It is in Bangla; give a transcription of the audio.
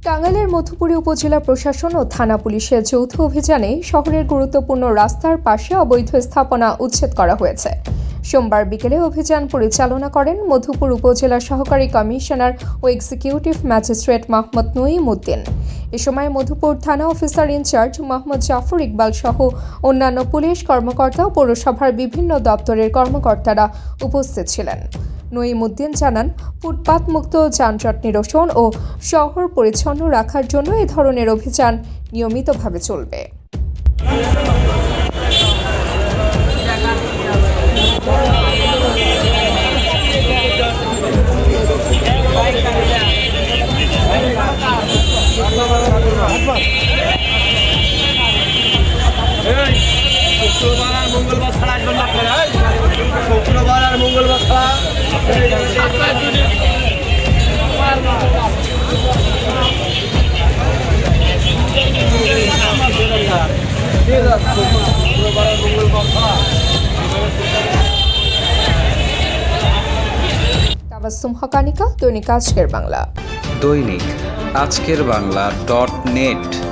টাঙ্গাইলের মধুপুরী উপজেলা প্রশাসন ও থানা পুলিশের যৌথ অভিযানে শহরের গুরুত্বপূর্ণ রাস্তার পাশে অবৈধ স্থাপনা উচ্ছেদ করা হয়েছে। সোমবার বিকেলে অভিযান পরিচালনা করেন মধুপুর উপজেলা সহকারী কমিশনার ও এক্সিকিউটিভ ম্যাজিস্ট্রেট মোহাম্মদ নঈম উদ্দিন। এ সময় মধুপুর থানা অফিসার ইনচার্জ মোহাম্মদ জাফর ইকবাল সহ অন্যান্য পুলিশ কর্মকর্তা ও পৌরসভার বিভিন্ন দপ্তরের কর্মকর্তারা উপস্থিত ছিলেন। নঈম উদ্দিন জানান, ফুটপাত মুক্ত যানজট নিরসন ও শহর পরিচ্ছন্ন রাখার জন্য এ ধরনের অভিযান নিয়মিতভাবে চলবে। শুক্রবার আর মঙ্গলবার ছাড়া আসবেন না আপনারা। শুক্রবার আর মঙ্গলবার ছাড়া তাবাসসুম হকানিকা, দৈনিক আজকের বাংলা। দৈনিক আজকের বাংলা .net